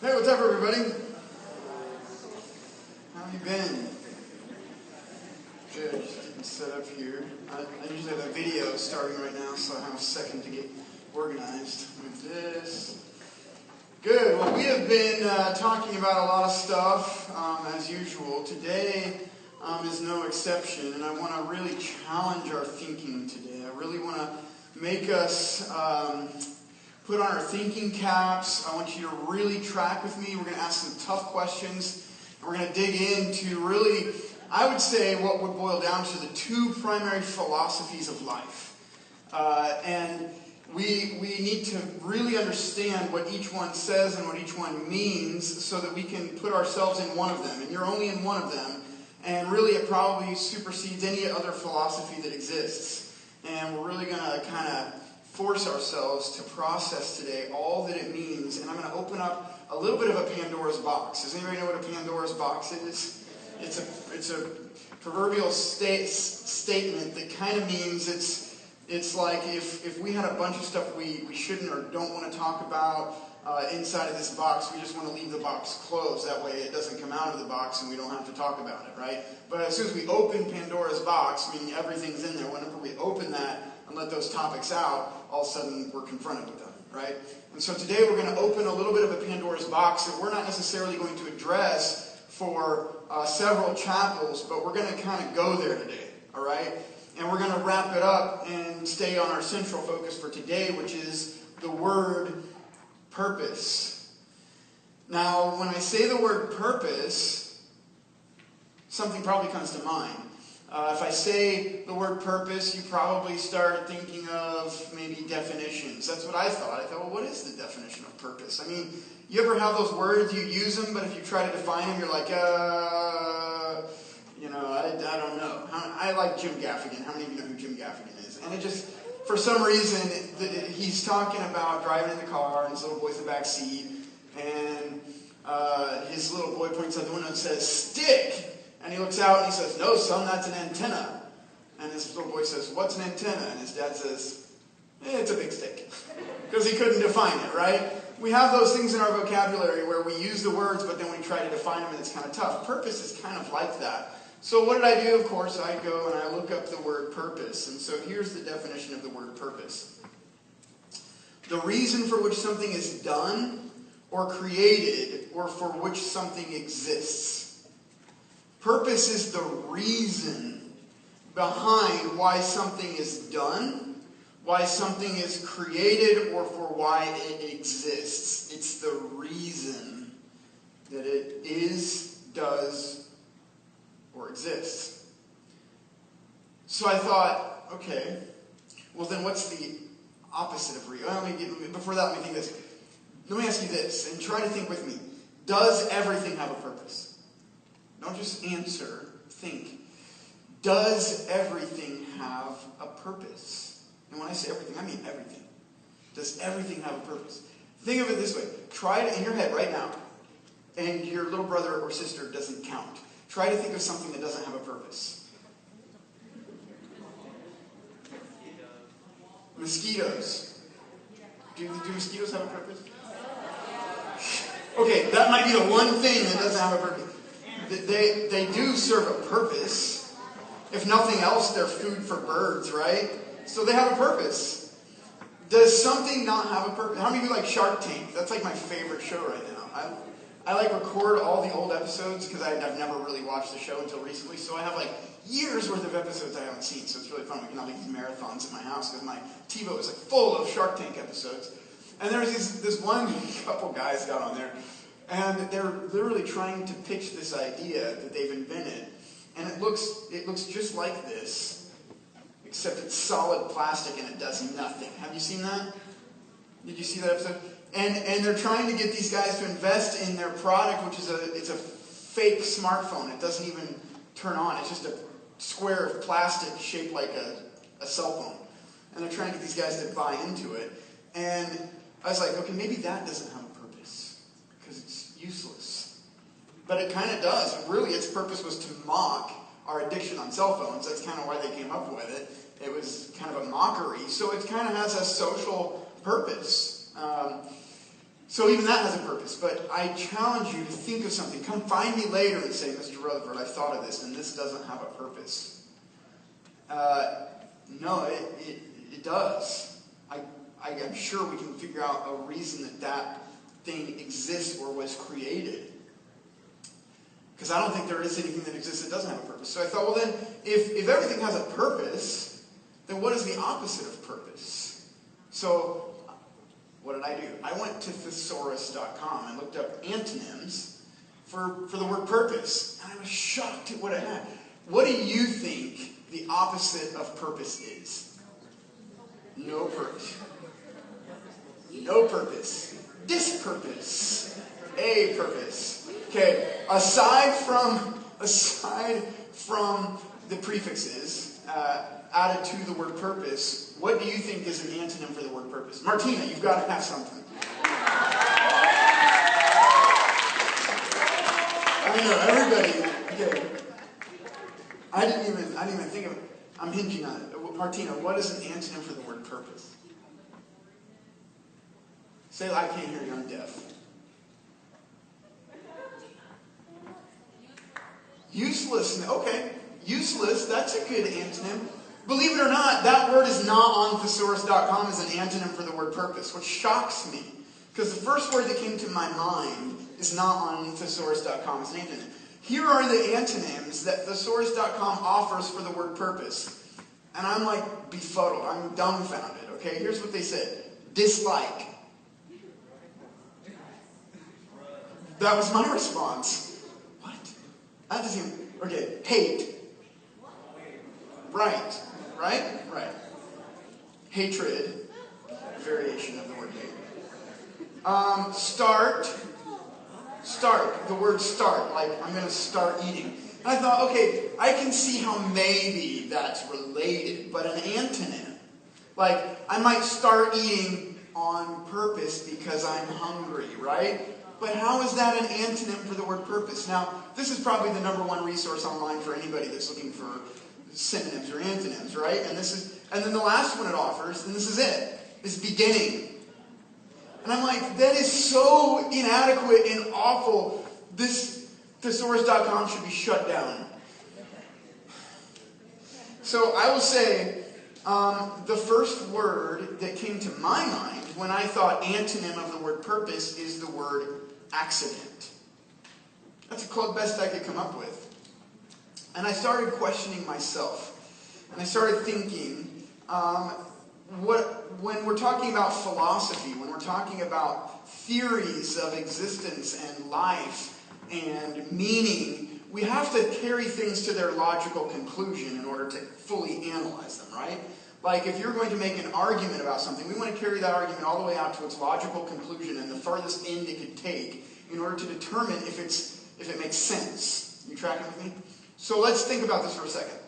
Hey, what's up, everybody? How have you been? Good, just getting set up here. I usually have a video starting right now, so I have a second to get organized with this. Good, well, we have been talking about a lot of stuff, as usual. Today is no exception, and I want to really challenge our thinking today. I really want to make us put on our thinking caps. I want you to really track with me. We're going to ask some tough questions. And we're going to dig into really, I would say, what would boil down to the two primary philosophies of life. And we need to really understand what each one says and what each one means so that we can put ourselves in one of them. And you're only in one of them. And really it probably supersedes any other philosophy that exists. And we're really going to kind of force ourselves to process today all that it means. And I'm going to open up a little bit of a Pandora's box. Does anybody know what a Pandora's box is? It's a proverbial statement that kind of means it's like if we had a bunch of stuff we shouldn't or don't want to talk about inside of this box, we just want to leave the box closed. That way it doesn't come out of the box and we don't have to talk about it, right? But as soon as we open Pandora's box, meaning everything's in there, whenever we open that and let those topics out, all of a sudden we're confronted with them, right? And so today we're going to open a little bit of a Pandora's box that we're not necessarily going to address for several chapels, but we're going to kind of go there today, all right? And we're going to wrap it up and stay on our central focus for today, which is the word purpose. Now, when I say the word purpose, something probably comes to mind. If I say the word purpose, you probably start thinking of maybe definitions. That's what I thought. I thought, well, what is the definition of purpose? I mean, you ever have those words, you use them, but if you try to define them, you're like, I don't know. I like Jim Gaffigan. How many of you know who Jim Gaffigan is? And it just, for some reason, he's talking about driving in the car, and his little boy's in the back seat, and his little boy points out the window and says, "Stick!" And he looks out and he says, "No, son, that's an antenna." And his little boy says, "What's an antenna?" And his dad says, "It's a big stick." Because he couldn't define it, right? We have those things in our vocabulary where we use the words, but then we try to define them and it's kind of tough. Purpose is kind of like that. So what did I do? Of course, I go and I look up the word purpose. And so here's the definition of the word purpose. The reason for which something is done or created or for which something exists. Purpose is the reason behind why something is done, why something is created, or for why it exists. It's the reason that it is, does, or exists. So I thought, okay, well then what's the opposite of reason? Before that, let me think this. Let me ask you this, and try to think with me. Does everything have a purpose? Don't just answer, think. Does everything have a purpose? And when I say everything, I mean everything. Does everything have a purpose? Think of it this way. Try it in your head right now, and your little brother or sister doesn't count. Try to think of something that doesn't have a purpose. Mosquitoes. Do mosquitoes have a purpose? Okay, that might be the one thing that doesn't have a purpose. They do serve a purpose. If nothing else, they're food for birds, right? So they have a purpose. Does something not have a purpose? How many of you like Shark Tank? That's like my favorite show right now. I like record all the old episodes because I've never really watched the show until recently. So I have like years worth of episodes I haven't seen. So it's really fun. We can have like these marathons at my house because my TiVo is like full of Shark Tank episodes. And there's this one couple guys got on there. And they're literally trying to pitch this idea that they've invented. And it looks just like this, except it's solid plastic and it does nothing. Have you seen that? Did you see that episode? And they're trying to get these guys to invest in their product, which is it's a fake smartphone. It doesn't even turn on. It's just a square of plastic shaped like a cell phone. And they're trying to get these guys to buy into it. And I was like, okay, maybe that doesn't have a purpose. Because it's useless. But it kind of does. Really, its purpose was to mock our addiction on cell phones. That's kind of why they came up with it. It was kind of a mockery. So it kind of has a social purpose. So even that has a purpose. But I challenge you to think of something. Come find me later and say, Mr. Rutherford, I thought of this, and this doesn't have a purpose. No, it does. I'm sure we can figure out a reason that thing exists or was created. Because I don't think there is anything that exists that doesn't have a purpose. So I thought, well then, if everything has a purpose, then what is the opposite of purpose? So what did I do? I went to thesaurus.com and looked up antonyms for the word purpose. And I was shocked at what I had. What do you think the opposite of purpose is? No purpose. No purpose. Dispurpose. A purpose. Okay, aside from the prefixes added to the word purpose, what do you think is an antonym for the word purpose? Martina, you've got to have something. I know, everybody. Okay. I didn't even think of it. I'm hinging on it. Martina, what is an antonym for the word purpose? Say, I can't hear you, I'm deaf. Useless. Okay. Useless, that's a good antonym. Believe it or not, that word is not on thesaurus.com as an antonym for the word purpose, which shocks me. Because the first word that came to my mind is not on thesaurus.com as an antonym. Here are the antonyms that thesaurus.com offers for the word purpose. And I'm like befuddled. I'm dumbfounded. Okay, here's what they said. Dislike. That was my response. What? That doesn't even... Okay, hate. Right. Hatred. Variation of the word hate. Start. The word start. Like, I'm going to start eating. And I thought, okay, I can see how maybe that's related. But an antonym. Like, I might start eating on purpose because I'm hungry, right? But how is that an antonym for the word purpose? Now, this is probably the #1 resource online for anybody that's looking for synonyms or antonyms, right? And then the last one it offers, and this is it, is beginning. And I'm like, that is so inadequate and awful. This thesaurus.com should be shut down. So I will say, the first word that came to my mind when I thought antonym of the word purpose is the word accident. That's the best I could come up with. And I started questioning myself. And I started thinking, when we're talking about philosophy, when we're talking about theories of existence and life and meaning, we have to carry things to their logical conclusion in order to fully analyze them, right? Like, if you're going to make an argument about something, we want to carry that argument all the way out to its logical conclusion and the farthest end it could take in order to determine if it makes sense. You tracking with me? So let's think about this for a second.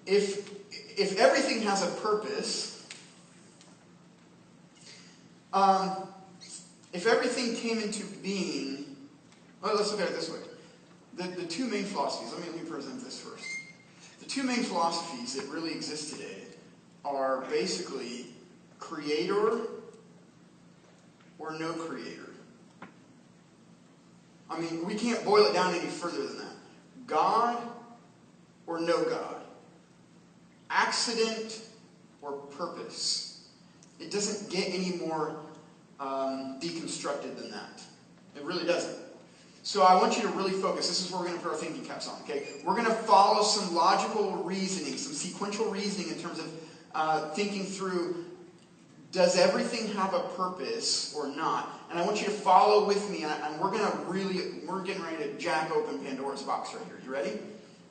If everything has a purpose, if everything came into being, well, let's look at it this way. The two main philosophies, let me present this first. The two main philosophies that really exist today are basically creator or no creator. I mean, we can't boil it down any further than that. God or no God. Accident or purpose. It doesn't get any more deconstructed than that. It really doesn't. So I want you to really focus. This is where we're going to put our thinking caps on. Okay, we're going to follow some logical reasoning, some sequential reasoning in terms of thinking through, does everything have a purpose or not? And I want you to follow with me, and we're getting ready to jack open Pandora's box right here. You ready?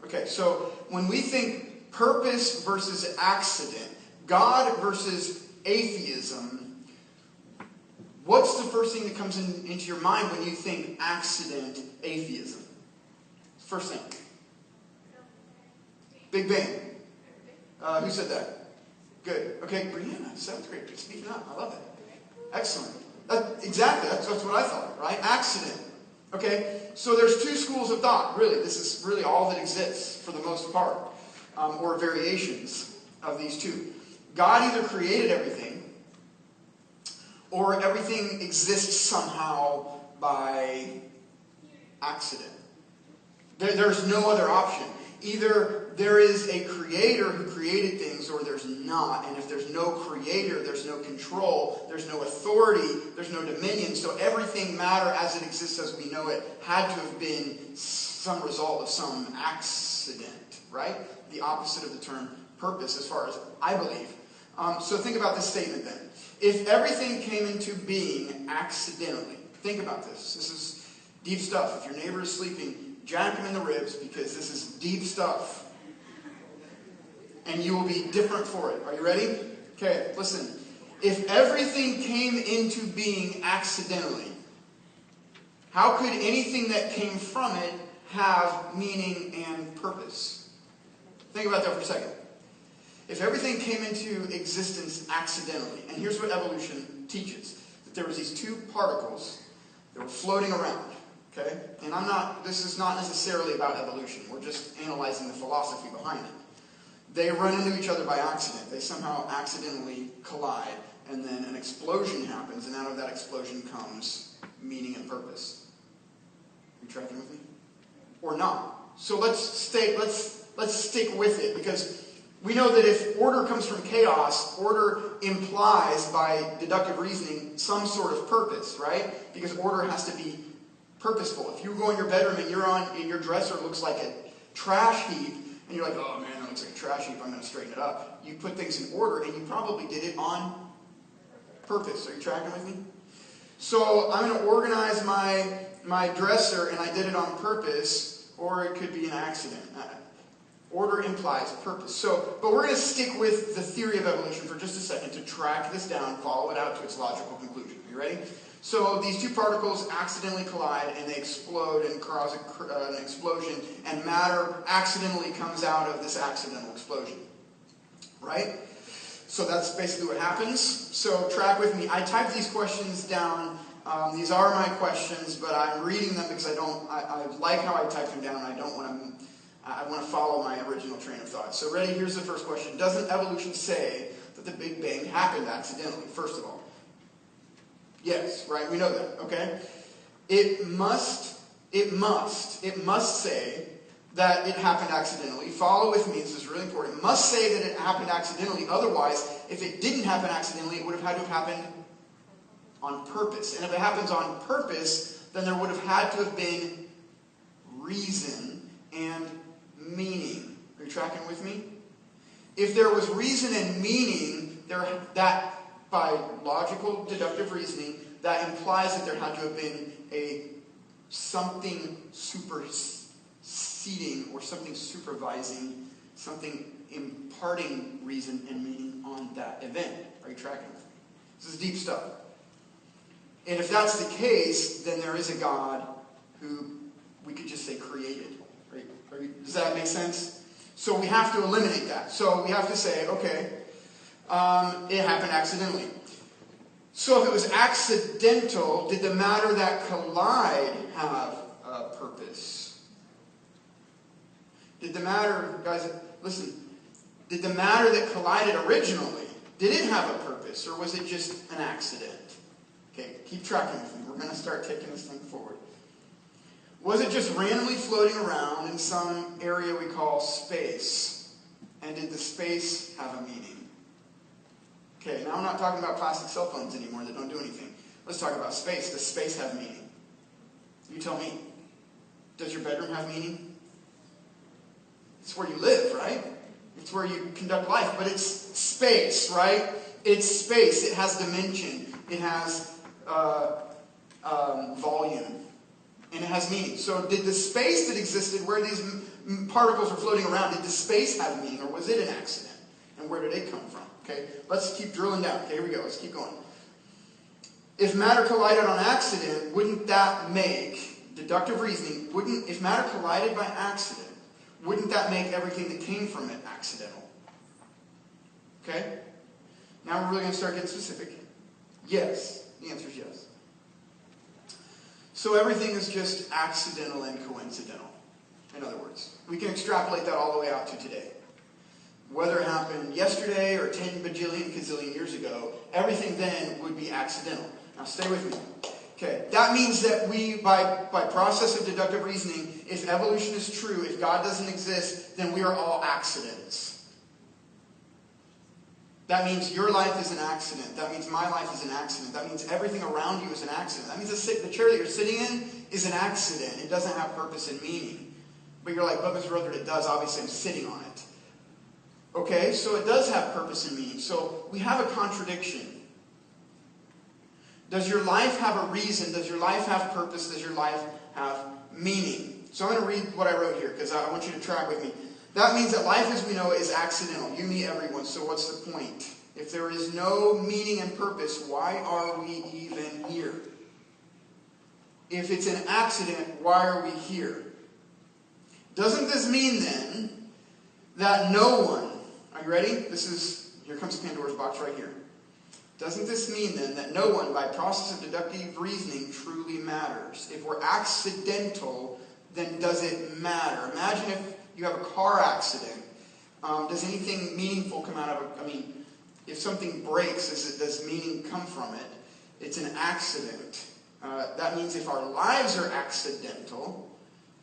Okay, so when we think purpose versus accident, God versus atheism, what's the first thing that comes into your mind when you think accident, atheism? First thing. Big Bang. Who said that? Good. Okay, Brianna, 7th grade. Speaking up. I love it. Excellent. Exactly. That's what I thought, right? Accident. Okay, so there's two schools of thought, really. This is really all that exists for the most part, or variations of these two. God either created everything, or everything exists somehow by accident. There's no other option. Either there is a creator who created things, or there's not. And if there's no creator, there's no control, there's no authority, there's no dominion. So everything, matter as it exists as we know it, had to have been some result of some accident, right? The opposite of the term purpose, as far as I believe. So think about this statement then. If everything came into being accidentally, think about this. This is deep stuff. If your neighbor is sleeping, jack him in the ribs, because this is deep stuff. And you will be different for it. Are you ready? Okay, listen. If everything came into being accidentally, how could anything that came from it have meaning and purpose? Think about that for a second. If everything came into existence accidentally, and here's what evolution teaches, that there was these two particles that were floating around. Okay? And this is not necessarily about evolution. We're just analyzing the philosophy behind it. They run into each other by accident. They somehow accidentally collide, and then an explosion happens, and out of that explosion comes meaning and purpose. Are you tracking with me? Or not. So let's stick with it, because we know that if order comes from chaos, order implies, by deductive reasoning, some sort of purpose, right? Because order has to be purposeful. If you go in your bedroom and your dresser looks like a trash heap, and you're like, oh man, that looks like a trash heap, I'm going to straighten it up. You put things in order, and you probably did it on purpose. Are you tracking with me? So I'm going to organize my dresser, and I did it on purpose, or it could be an accident. Order implies purpose. But we're going to stick with the theory of evolution for just a second to track this down, follow it out to its logical conclusion. Are you ready? So these two particles accidentally collide, and they explode and cause an explosion, and matter accidentally comes out of this accidental explosion. Right? So that's basically what happens. So track with me. I typed these questions down. These are my questions, but I'm reading them because I like how I typed them down, and I want to follow my original train of thought. So ready? Here's the first question. Doesn't evolution say that the Big Bang happened accidentally, first of all? Yes, right? We know that, okay? It must say that it happened accidentally. Follow with me, this is really important. It must say that it happened accidentally. Otherwise, if it didn't happen accidentally, it would have had to have happened on purpose. And if it happens on purpose, then there would have had to have been reason and meaning. Are you tracking with me? If there was reason and meaning, that by logical deductive reasoning, that implies that there had to have been something superseding or something supervising, something imparting reason and meaning on that event. Are you tracking with me? This is deep stuff. And if that's the case, then there is a God who we could just say created. Does that make sense? So we have to eliminate that. So we have to say, okay, it happened accidentally. So if it was accidental, did the matter that collide have a purpose? Did the matter, guys, listen, did the matter that collided originally, did it have a purpose, or was it just an accident? Okay, keep tracking with me. We're going to start taking this thing forward. Was it just randomly floating around in some area we call space? And did the space have a meaning? Okay, now I'm not talking about plastic cell phones anymore that don't do anything. Let's talk about space. Does space have meaning? You tell me. Does your bedroom have meaning? It's where you live, right? It's where you conduct life. But it's space, right? It's space. It has dimension. It has volume. And it has meaning. So did the space that existed where these particles were floating around, did the space have meaning, or was it an accident? And where did it come from? Okay, let's keep drilling down. Okay, here we go. Let's keep going. If matter collided on accident, wouldn't that make, deductive reasoning, if matter collided by accident, wouldn't that make everything that came from it accidental? Okay? Now we're really going to start getting specific. Yes. The answer is yes. So everything is just accidental and coincidental. In other words, we can extrapolate that all the way out to today. whether it happened yesterday or 10 bajillion gazillion years ago, everything then would be accidental. Now stay with me. Okay, that means that we, by process of deductive reasoning, if evolution is true, if God doesn't exist, then we are all accidents. That means your life is an accident. That means my life is an accident. That means everything around you is an accident. That means the chair that you're sitting in is an accident. It doesn't have purpose and meaning. But you're like, but Mr. Rutherford, it does. Obviously, I'm sitting on it. Okay, so it does have purpose and meaning. So we have a contradiction. Does your life have a reason? Does your life have purpose? Does your life have meaning? So I'm going to read what I wrote here because I want you to track with me. That means that life as we know it is accidental. You, me, everyone. So what's the point? If there is no meaning and purpose, why are we even here? If it's an accident, why are we here? Doesn't this mean then that no one, are you ready? Here comes Pandora's box right here. Doesn't this mean then that no one, by process of deductive reasoning, truly matters? If we're accidental, then does it matter? Imagine if you have a car accident. Does anything meaningful come out of it? If something breaks, does meaning come from it? It's an accident. That means if our lives are accidental,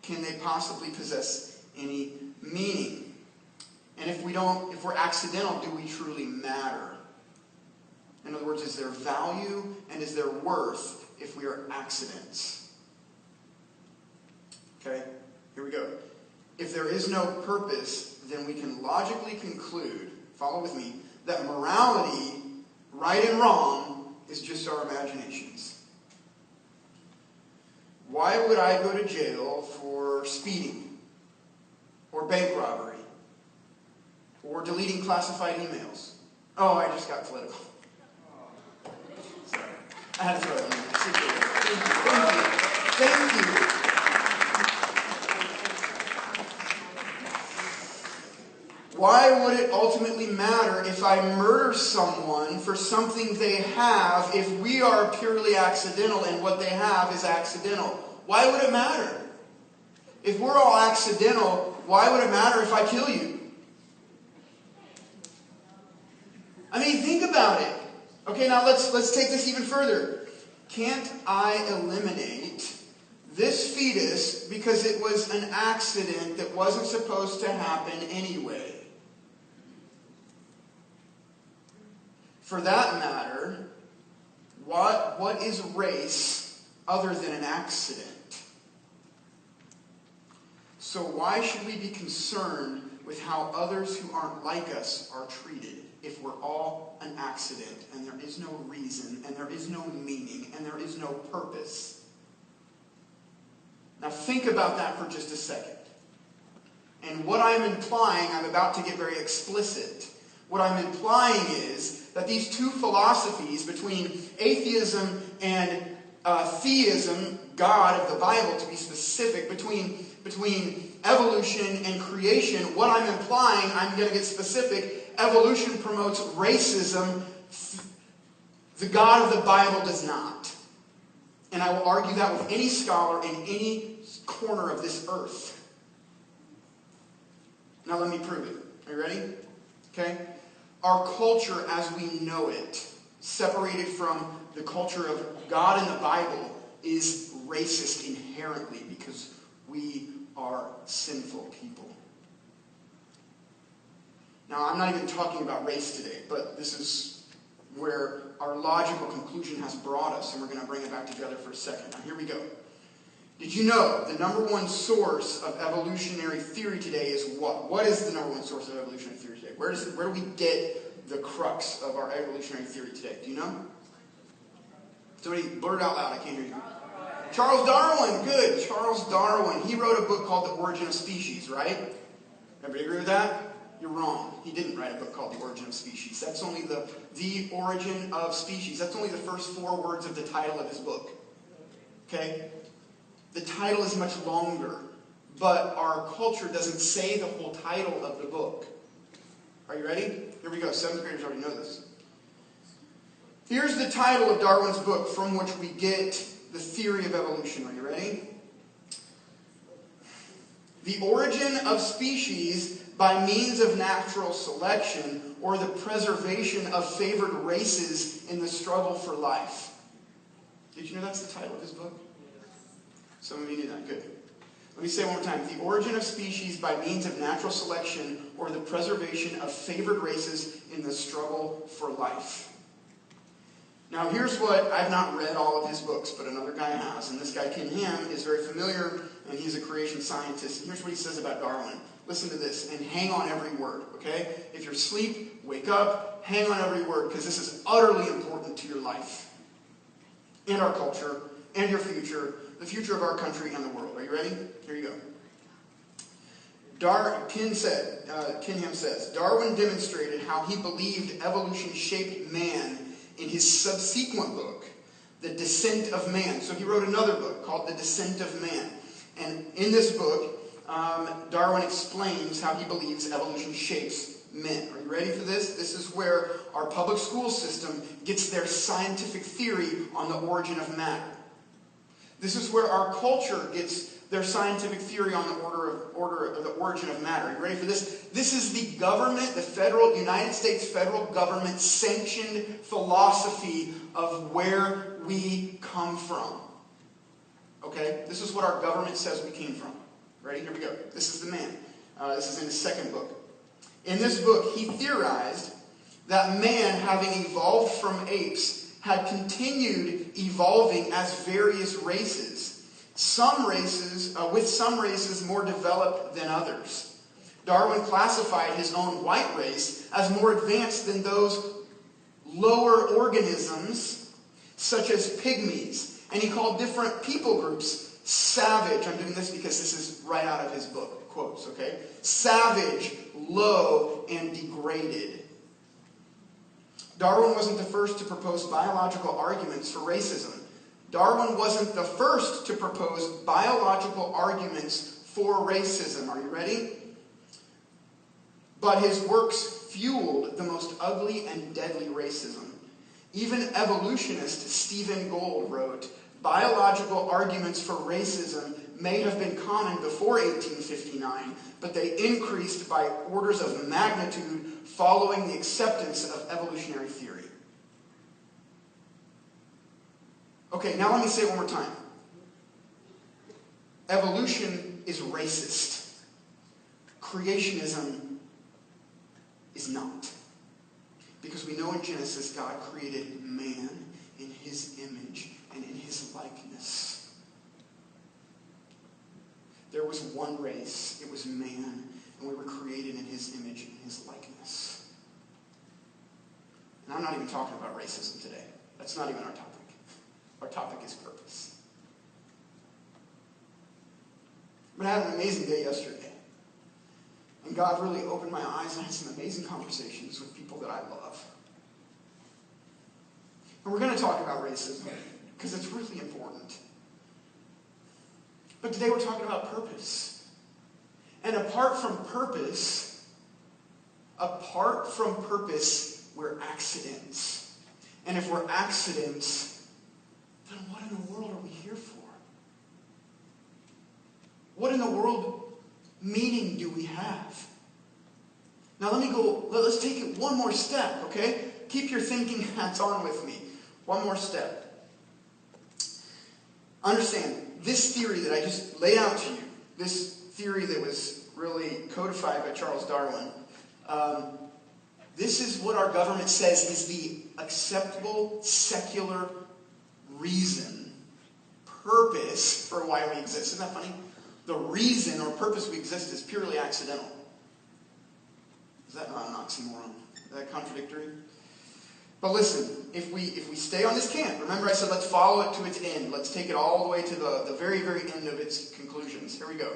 can they possibly possess any meaning? And if we're accidental, do we truly matter? In other words, is there value and is there worth if we are accidents? Okay, here we go. If there is no purpose, then we can logically conclude, follow with me, that morality, right and wrong, is just our imaginations. Why would I go to jail for speeding, or bank robbery, or deleting classified emails? Oh, I just got political. Sorry. I had to throw it in there. Thank you. Why would it ultimately matter if I murder someone for something they have if we are purely accidental and what they have is accidental? Why would it matter? If we're all accidental, why would it matter if I kill you? Think about it. Okay, now let's take this even further. Can't I eliminate this fetus because it was an accident that wasn't supposed to happen anyway? For that matter, what is race other than an accident? So why should we be concerned with how others who aren't like us are treated if we're all an accident and there is no reason and there is no meaning and there is no purpose? Now think about that for just a second. And what I'm implying, I'm about to get very explicit. What I'm implying is that these two philosophies between atheism and theism, God of the Bible to be specific, between evolution and creation, what I'm implying, I'm going to get specific, evolution promotes racism, the God of the Bible does not. And I will argue that with any scholar in any corner of this earth. Now let me prove it. Are you ready? Okay? Our culture as we know it, separated from the culture of God in the Bible, is racist inherently because we are sinful people. Now, I'm not even talking about race today, but this is where our logical conclusion has brought us, and we're going to bring it back together for a second. Now, here we go. Did you know the number one source of evolutionary theory today is what? What is the number one source of evolutionary theory today? Where do we get the crux of our evolutionary theory today? Do you know? Somebody blurt out loud. I can't hear you. Charles Darwin. Good. Charles Darwin. He wrote a book called The Origin of Species, right? Everybody agree with that? You're wrong. He didn't write a book called The Origin of Species. That's only the Origin of Species. That's only the first 4 words of the title of his book. Okay? The title is much longer, but our culture doesn't say the whole title of the book. Are you ready? Here we go. 7th graders already know this. Here's the title of Darwin's book from which we get the theory of evolution. Are you ready? The origin of species by means of natural selection or the preservation of favored races in the struggle for life. Did you know that's the title of his book? Some of you knew that. Good. Let me say it one more time. The origin of species by means of natural selection or the preservation of favored races in the struggle for life. Now here's what, I've not read all of his books, but another guy has. And this guy, Ken Ham, is very familiar, and he's a creation scientist. And here's what he says about Darwin. Listen to this, and hang on every word, okay? If you're asleep, wake up, hang on every word, because this is utterly important to your life, and our culture, and your future, the future of our country and the world. Are you ready? Here you go. Ken Ham says, Darwin demonstrated how he believed evolution shaped man in his subsequent book, The Descent of Man. So he wrote another book called The Descent of Man. And in this book, Darwin explains how he believes evolution shapes men. Are you ready for this? This is where our public school system gets their scientific theory on the origin of matter. This is where our culture gets their scientific theory on the origin of matter. Are you ready for this? This is the government, the United States federal government sanctioned philosophy of where we come from. Okay? This is what our government says we came from. Ready? Here we go. This is the man. This is in his second book. In this book, he theorized that man, having evolved from apes, had continued evolving as various races. With some races more developed than others. Darwin classified his own white race as more advanced than those lower organisms, such as pygmies. And he called different people groups savage. I'm doing this because this is right out of his book. Quotes, okay? Savage, low, and degraded. Darwin wasn't the first to propose biological arguments for racism. Darwin wasn't the first to propose biological arguments for racism. Are you ready? But his works fueled the most ugly and deadly racism. Even evolutionist Stephen Gould wrote, biological arguments for racism may have been common before 1859, but they increased by orders of magnitude following the acceptance of evolutionary theory. Okay, now let me say it one more time. Evolution is racist. Creationism is not. Because we know in Genesis, God created man in his image and in his likeness. There was one race. It was man. And we were created in his image and his likeness. And I'm not even talking about racism today. That's not even our topic. Our topic is purpose. But I had an amazing day yesterday. And God really opened my eyes, and I had some amazing conversations with people that I love. And we're going to talk about racism, because it's really important. But today we're talking about purpose. And apart from purpose, we're accidents. And if we're accidents, then what in the world are we here for? What in the world meaning do we have? Now let's take it one more step, okay? Keep your thinking hats on with me. One more step. Understand, this theory that I just laid out to you, this theory that was really codified by Charles Darwin, this is what our government says is the acceptable secular reason, purpose for why we exist. Isn't that funny? The reason or purpose we exist is purely accidental. Is that not an oxymoron? Is that contradictory? But listen, if we stay on this camp, remember I said let's follow it to its end. Let's take it all the way to the very, very end of its conclusions. Here we go.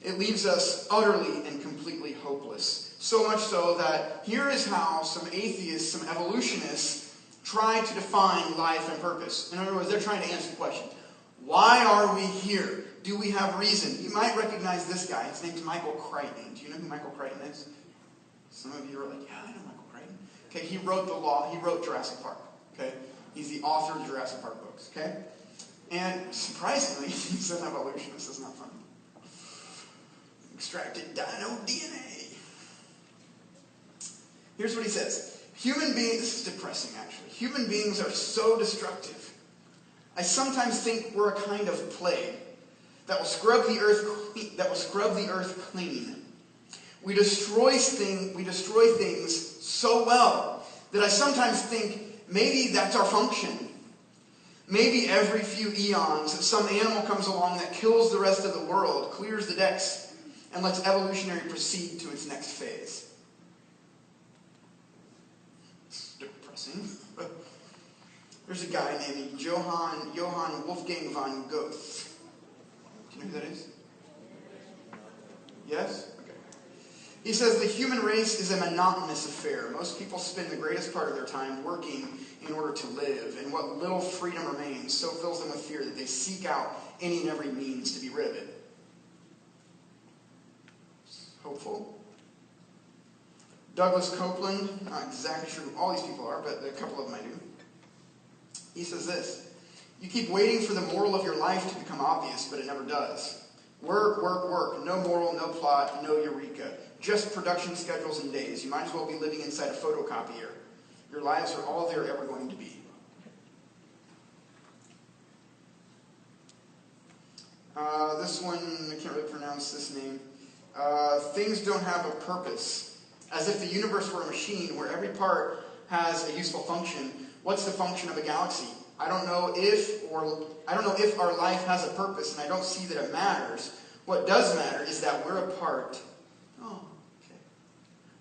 It leaves us utterly and completely hopeless. So much so that here is how some atheists, some evolutionists, try to define life and purpose. In other words, they're trying to answer the question, why are we here? Do we have reason? You might recognize this guy. His name's Michael Crichton. Do you know who Michael Crichton is? Some of you are like, yeah, I know Michael Crichton. Okay, he wrote Jurassic Park. Okay? He's the author of Jurassic Park books. Okay? And surprisingly, he's an evolutionist. Isn't that funny? extracted dino DNA. Here's what he says. Human beings, this is depressing actually. Human beings are so destructive. I sometimes think we're a kind of plague that will scrub the earth clean. We destroy things so well that I sometimes think maybe that's our function. Maybe every few eons, some animal comes along that kills the rest of the world, clears the decks, and lets evolutionary proceed to its next phase. It's depressing. There's a guy named Johann Wolfgang von Goethe. Do you know who that is? Yes? Okay. He says the human race is a monotonous affair. Most people spend the greatest part of their time working in order to live, and what little freedom remains so fills them with fear that they seek out any and every means to be rid of it. Hopeful. Douglas Copeland, not exactly sure who all these people are, but a couple of them I do. He says this, you keep waiting for the moral of your life to become obvious, but it never does. Work, work, work. No moral, no plot, no eureka. Just production schedules and days. You might as well be living inside a photocopier. Your lives are all they're ever going to be. This one, I can't really pronounce this name. Things don't have a purpose. As if the universe were a machine where every part has a useful function. What's the function of a galaxy? I don't know if our life has a purpose, and I don't see that it matters. What does matter is that we're a part. Oh, okay.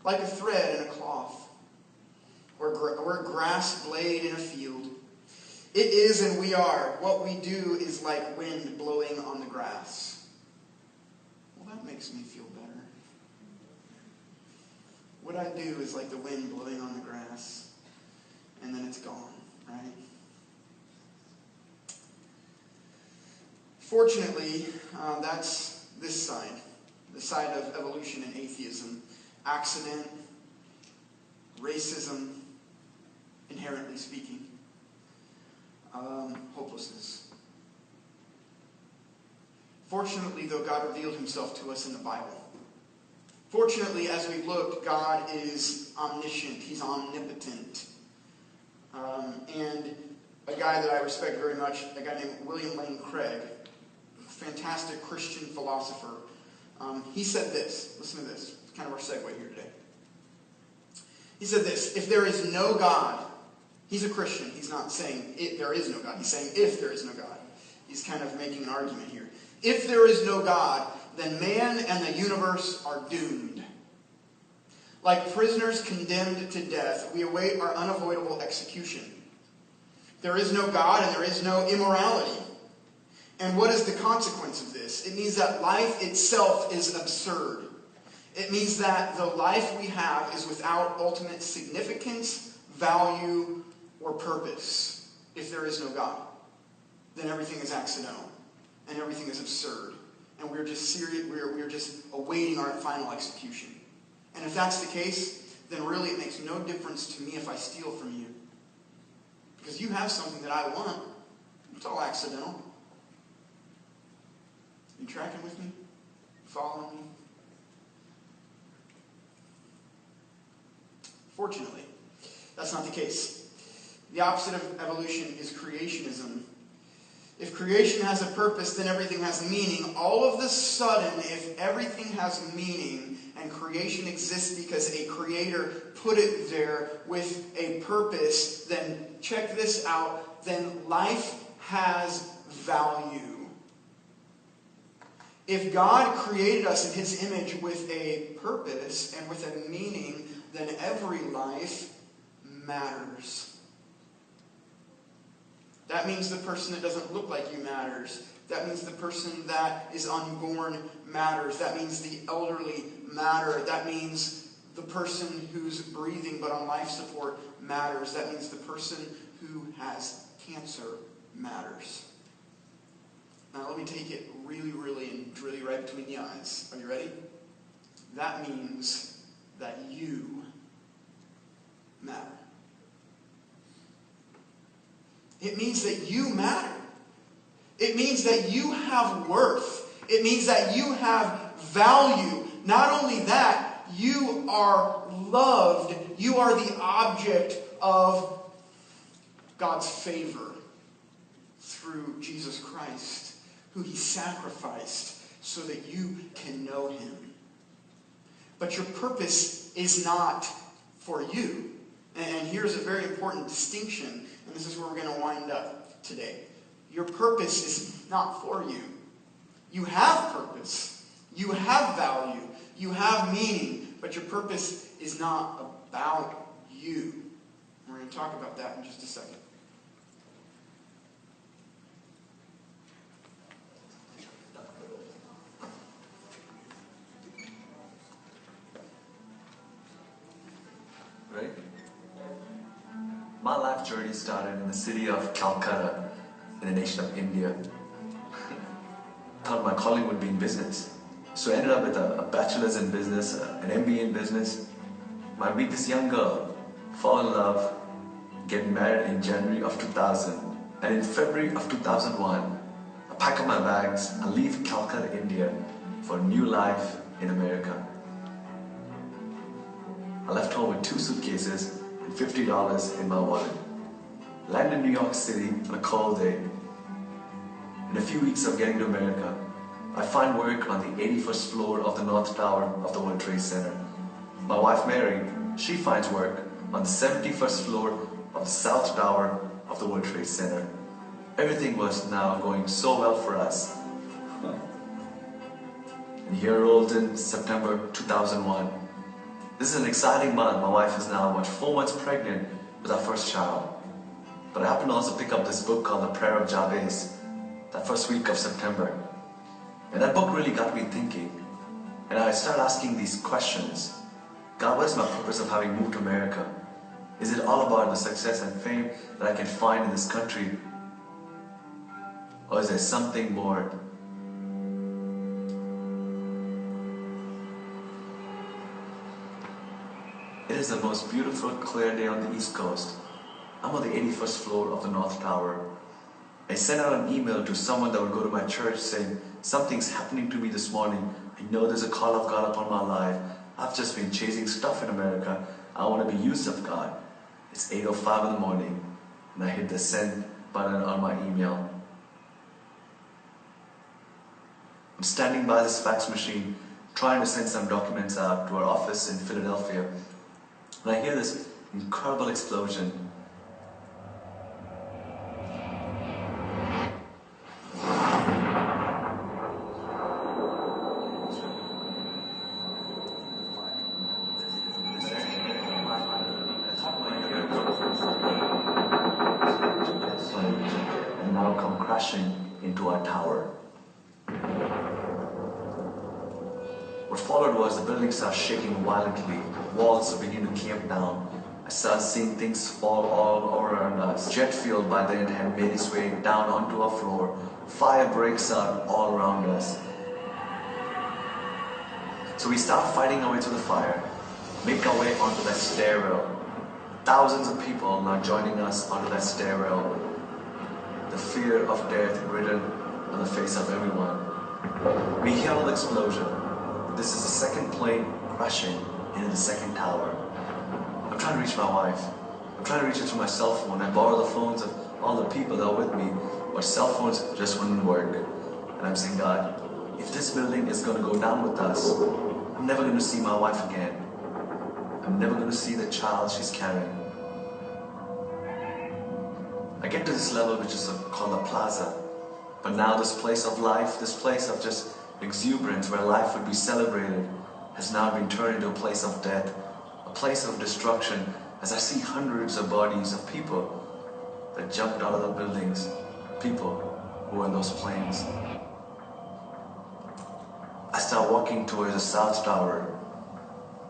Like a thread in a cloth, or a grass blade in a field. It is and we are. What we do is like wind blowing on the grass. Well, that makes me feel better. What I do is like the wind blowing on the grass, and then it's gone, right? Fortunately, that's this side, the side of evolution and atheism. Accident, racism, inherently speaking, hopelessness. Fortunately, though, God revealed himself to us in the Bible. Fortunately, as we looked, God is omniscient. He's omnipotent. And a guy that I respect very much, a guy named William Lane Craig, fantastic Christian philosopher, he said this. Listen to this. It's kind of our segue here today. He said this. If there is no God, he's a Christian. He's not saying there is no God. He's saying if there is no God. He's kind of making an argument here. If there is no God, then man and the universe are doomed. Like prisoners condemned to death, we await our unavoidable execution. There is no God and there is no immorality. And what is the consequence of this? It means that life itself is absurd. It means that the life we have is without ultimate significance, value, or purpose. If there is no God, then everything is accidental and everything is absurd. And we're just serious, we're just awaiting our final execution. And if that's the case, then really it makes no difference to me if I steal from you. Because you have something that I want. It's all accidental. You tracking with me? Following me? Fortunately, that's not the case. The opposite of evolution is creationism. If creation has a purpose, then everything has meaning. All of the sudden, if everything has meaning and creation exists because a creator put it there with a purpose, then check this out, then life has value. If God created us in his image with a purpose and with a meaning, then every life matters. That means the person that doesn't look like you matters. That means the person that is unborn matters. That means the elderly matter. That means the person who's breathing but on life support matters. That means the person who has cancer matters. Now let me take it really, and drill you right between the eyes. Are you ready? That means that you matter. It means that you matter. It means that you have worth. It means that you have value. Not only that, you are loved. You are the object of God's favor through Jesus Christ, who he sacrificed so that you can know him. But your purpose is not for you. And here's a very important distinction, and this is where we're going to wind up today. Your purpose is not for you. You have purpose. You have value. You have meaning. But your purpose is not about you. We're going to talk about that in just a second. Right? My life journey started in the city of Calcutta, in the nation of India. Thought my calling would be in business. So I ended up with a bachelor's in business, an MBA in business. I meet this young girl, fall in love, get married in January of 2000. And in February of 2001, I pack up my bags and leave Calcutta, India for a new life in America. I left home with 2 suitcases and $50 in my wallet. Landed in New York City on a cold day. In a few weeks of getting to America, I find work on the 81st floor of the North Tower of the World Trade Center. My wife Mary, she finds work on the 71st floor of the South Tower of the World Trade Center. Everything was now going so well for us. And here rolled in September 2001. This is an exciting month. My wife is now, 4 months pregnant with our first child. But I happened to also pick up this book called The Prayer of Jabez, that first week of September. And that book really got me thinking. And I started asking these questions. God, what is my purpose of having moved to America? Is it all about the success and fame that I can find in this country? Or is there something more? It is the most beautiful, clear day on the East Coast. I'm on the 81st floor of the North Tower. I sent out an email to someone that would go to my church saying, something's happening to me this morning. I know there's a call of God upon my life. I've just been chasing stuff in America. I want to be used of God. It's 8:05 in the morning, and I hit the send button on my email. I'm standing by this fax machine, trying to send some documents out to our office in Philadelphia. And I hear this incredible explosion. And now come crashing into our tower. What followed was the building started shaking violently. Walls began to cave down. I started seeing things fall all around us. Jet fuel by then had made its way down onto our floor. Fire breaks out all around us. So we start fighting our way through the fire, make our way onto that stairwell. Thousands of people now joining us onto that stairwell. The fear of death written on the face of everyone. We hear the explosion. This is the second plane crashing into the second tower. I'm trying to reach my wife. I'm trying to reach her through my cell phone. I borrow the phones of all the people that are with me, but cell phones just wouldn't work. And I'm saying, God, if this building is going to go down with us, I'm never going to see my wife again. I'm never going to see the child she's carrying. I get to this level which is called a plaza. But now this place of life, this place of just exuberance where life would be celebrated, has now been turned into a place of death, a place of destruction, as I see hundreds of bodies of people that jumped out of the buildings, people who were in those planes. I start walking towards the South Tower.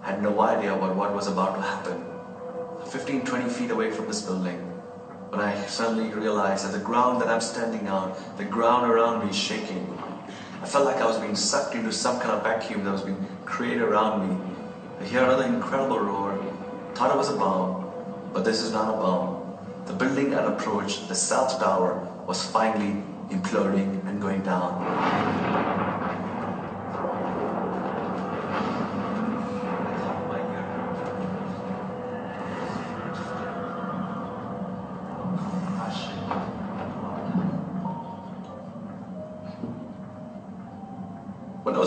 I had no idea about what was about to happen. 15, 20 feet away from this building, when I suddenly realized that the ground that I'm standing on, the ground around me is shaking. I felt like I was being sucked into some kind of vacuum that was being created around me. I hear another incredible roar. Thought it was a bomb, but this is not a bomb. The building at approach, the South Tower, was finally imploding and going down.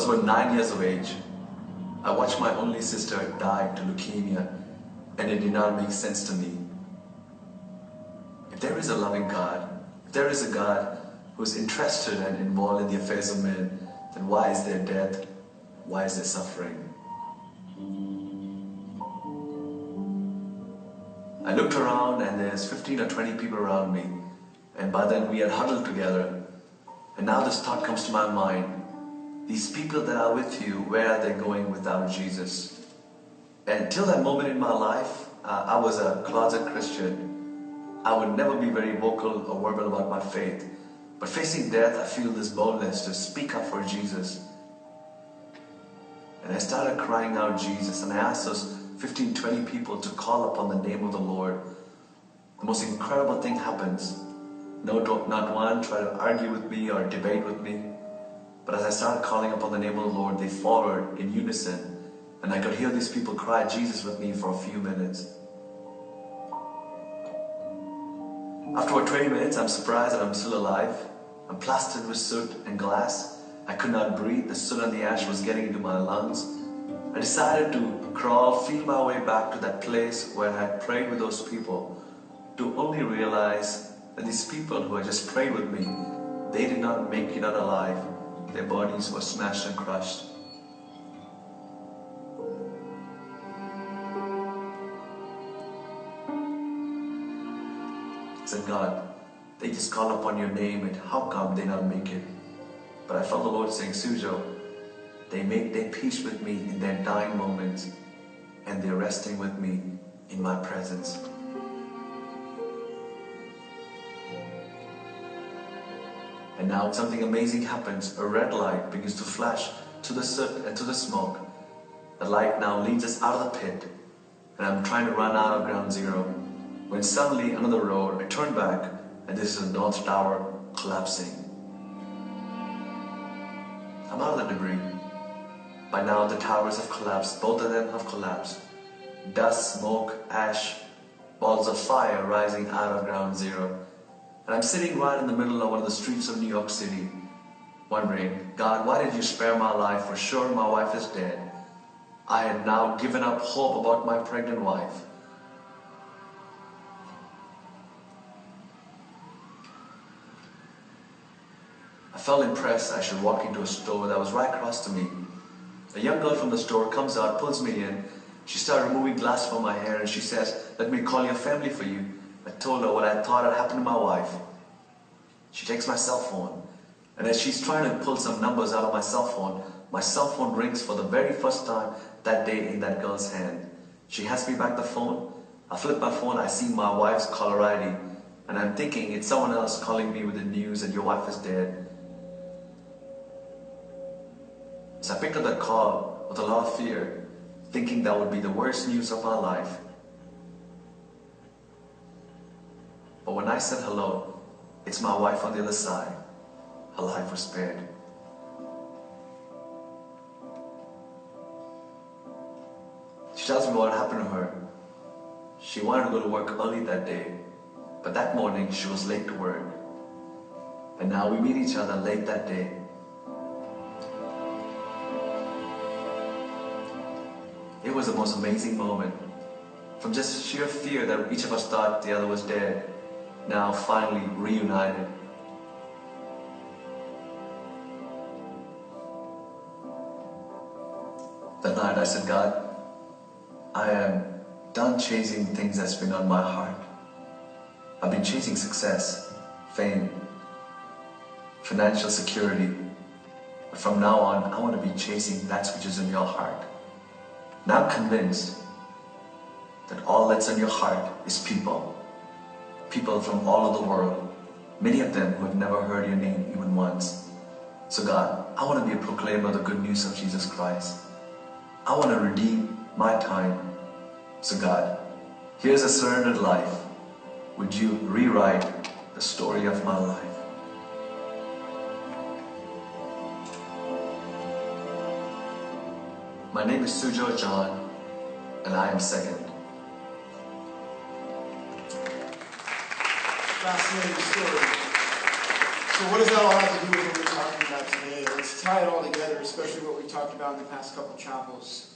was about 9 years of age. I watched my only sister die to leukemia, and it did not make sense to me. If there is a loving God, if there is a God who is interested and involved in the affairs of men, then why is there death? Why is there suffering? I looked around and there's 15 or 20 people around me, and by then we had huddled together. And now this thought comes to my mind: these people that are with you, where are they going without Jesus? And till that moment in my life, I was a closet Christian. I would never be very vocal or verbal about my faith. But facing death, I feel this boldness to speak up for Jesus. And I started crying out Jesus, and I asked those 15, 20 people to call upon the name of the Lord. The most incredible thing happens. Not one tried to argue with me or debate with me. But as I started calling upon the name of the Lord, they followed in unison. And I could hear these people cry Jesus with me for a few minutes. After about 20 minutes, I'm surprised that I'm still alive. I'm plastered with soot and glass. I could not breathe. The soot and the ash was getting into my lungs. I decided to crawl, feel my way back to that place where I had prayed with those people, to only realize that these people who had just prayed with me, they did not make it out alive. Their bodies were smashed and crushed. I said, God, they just call upon your name, and how come they not make it? But I felt the Lord saying, Sujo, they make their peace with me in their dying moments, and they're resting with me in my presence. And now something amazing happens. A red light begins to flash to the soot and to the smoke. The light now leads us out of the pit, and I'm trying to run out of ground zero, when suddenly another road, I turn back, and this is the North Tower collapsing. I'm out of the debris. By now the towers have collapsed, both of them have collapsed. Dust, smoke, ash, balls of fire rising out of ground zero. And I'm sitting right in the middle of one of the streets of New York City, wondering, God, why did you spare my life? For sure my wife is dead. I had now given up hope about my pregnant wife. I felt impressed I should walk into a store that was right across to me. A young girl from the store comes out, pulls me in. She started removing glass from my hair, and she says, let me call your family for you. I told her what I thought had happened to my wife. She takes my cell phone, and as she's trying to pull some numbers out of my cell phone rings for the very first time that day in that girl's hand. She hands me back the phone. I flip my phone, I see my wife's caller ID, and I'm thinking it's someone else calling me with the news that your wife is dead. So I picked up that call with a lot of fear, thinking that would be the worst news of my life. But when I said hello, it's my wife on the other side. Her life was spared. She tells me what happened to her. She wanted to go to work early that day, but that morning she was late to work. And now we meet each other late that day. It was the most amazing moment. From just sheer fear that each of us thought the other was dead, now finally reunited. That night I said, God, I am done chasing things that's been on my heart. I've been chasing success, fame, financial security. But from now on, I want to be chasing that which is in your heart. Now I'm convinced that all that's in your heart is people. People from all over the world. Many of them who have never heard your name even once. So God, I want to be a proclaimer of the good news of Jesus Christ. I want to redeem my time. So God, here's a surrendered life. Would you rewrite the story of my life? My name is Sujo John, and I am second. Fascinating story. So what does that all have to do with what we're talking about today? Let's tie it all together, especially what we talked about in the past couple chapels.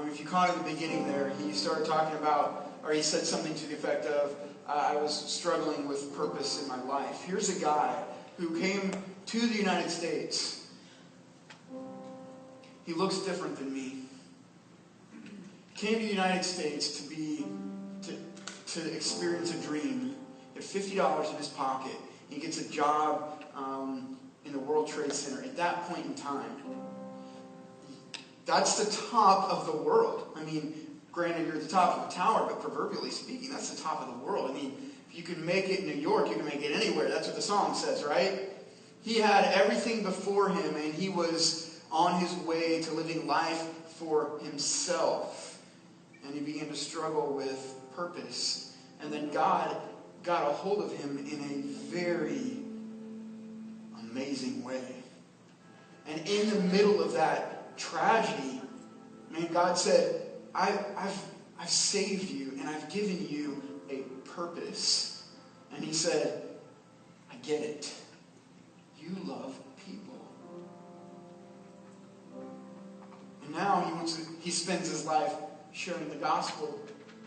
If you caught at the beginning there, he started talking about, or he said something to the effect of, I was struggling with purpose in my life. Here's a guy who came to the United States. He looks different than me. Came to the United States to experience a dream. He had $50 in his pocket. He gets a job in the World Trade Center at that point in time. That's the top of the world. I mean, granted, you're at the top of the tower, but proverbially speaking, that's the top of the world. I mean, if you can make it in New York, you can make it anywhere. That's what the song says, right? He had everything before him, and he was on his way to living life for himself. And he began to struggle with purpose. And then God got a hold of him in a very amazing way. And in the middle of that tragedy, man, God said, I've saved you and I've given you a purpose. And he said, I get it. You love people. And now he spends his life sharing the gospel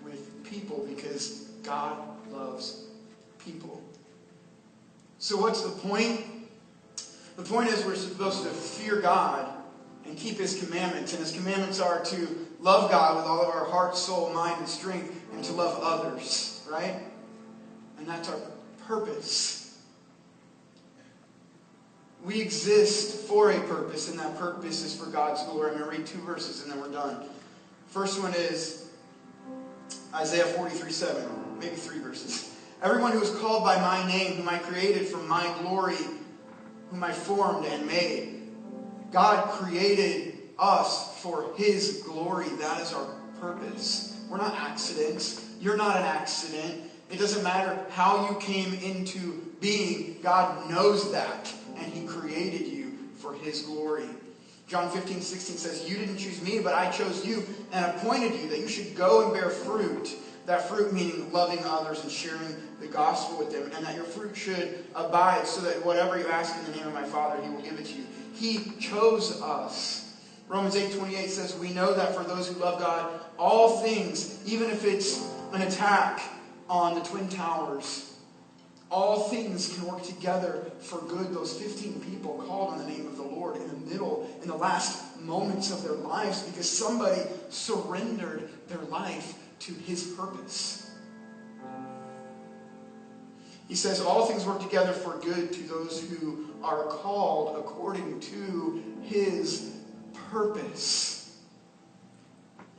with people because God loves people. So what's the point? The point is we're supposed to fear God and keep His commandments. And His commandments are to love God with all of our heart, soul, mind, and strength, and to love others, right? And that's our purpose. We exist for a purpose, and that purpose is for God's glory. I'm going to read 2 verses and then we're done. First one is Isaiah 43:7, maybe 3 verses. Everyone who is called by my name, whom I created from my glory, whom I formed and made. God created us for His glory. That is our purpose. We're not accidents. You're not an accident. It doesn't matter how you came into being. God knows that. And He created you for His glory. John 15:16 says, you didn't choose me, but I chose you and appointed you that you should go and bear fruit. That fruit meaning loving others and sharing the gospel with them. And that your fruit should abide so that whatever you ask in the name of my Father, He will give it to you. He chose us. Romans 8:28 says, we know that for those who love God, all things, even if it's an attack on the Twin Towers, all things can work together for good. Those 15 people called on the name of the Lord in the last moments of their lives because somebody surrendered their life to His purpose. He says all things work together for good to those who are called according to His purpose.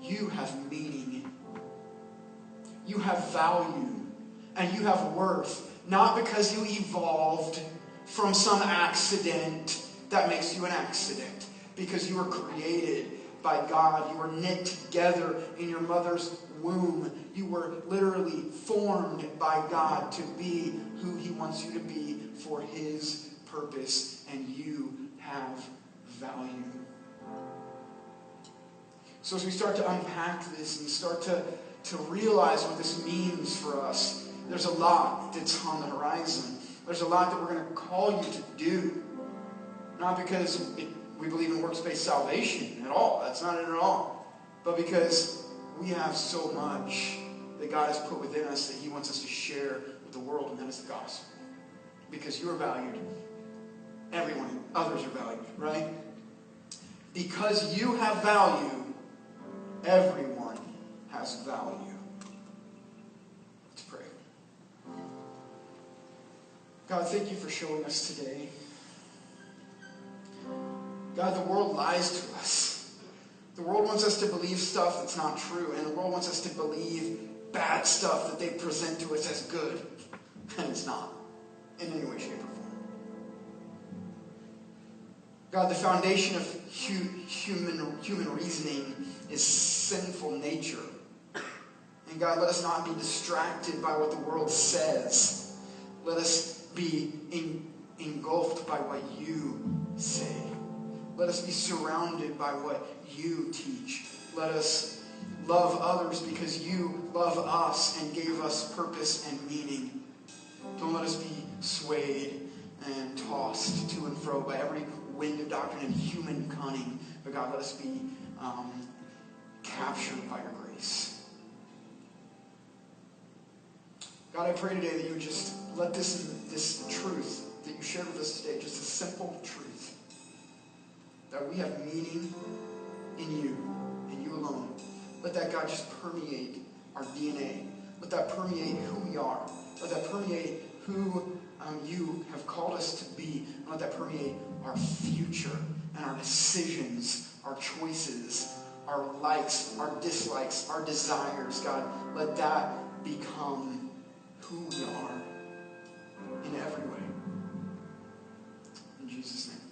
You have meaning. You have value. And you have worth. Not because you evolved from some accident that makes you an accident. Because you were created by God. You were knit together in your mother's womb. You were literally formed by God to be who He wants you to be for His purpose. And you have value. So as we start to unpack this and start to realize what this means for us, there's a lot that's on the horizon. There's a lot that we're going to call you to do. Not because we believe in works-based salvation at all. That's not it at all. But because we have so much that God has put within us that He wants us to share with the world, and that is the gospel. Because you are valued. Everyone, others are valued, right? Because you have value, everyone has value. Let's pray. God, thank you for showing us today. God, the world lies to us. The world wants us to believe stuff that's not true, and the world wants us to believe bad stuff that they present to us as good, and it's not, in any way, shape, or form. God, the foundation of human reasoning is sinful nature. And God, let us not be distracted by what the world says. Let us be engulfed by what you say. Let us be surrounded by what you teach. Let us love others because you love us and gave us purpose and meaning. Don't let us be swayed and tossed to and fro by every wind of doctrine and human cunning. But God, let us be captured by your grace. God, I pray today that you would just let this truth that you shared with us today, just a simple truth, that we have meaning in you and you alone. Let that, God, just permeate our DNA. Let that permeate who we are. Let that permeate who you have called us to be. And let that permeate our future and our decisions, our choices, our likes, our dislikes, our desires. God, let that become who we are in every way. In Jesus' name.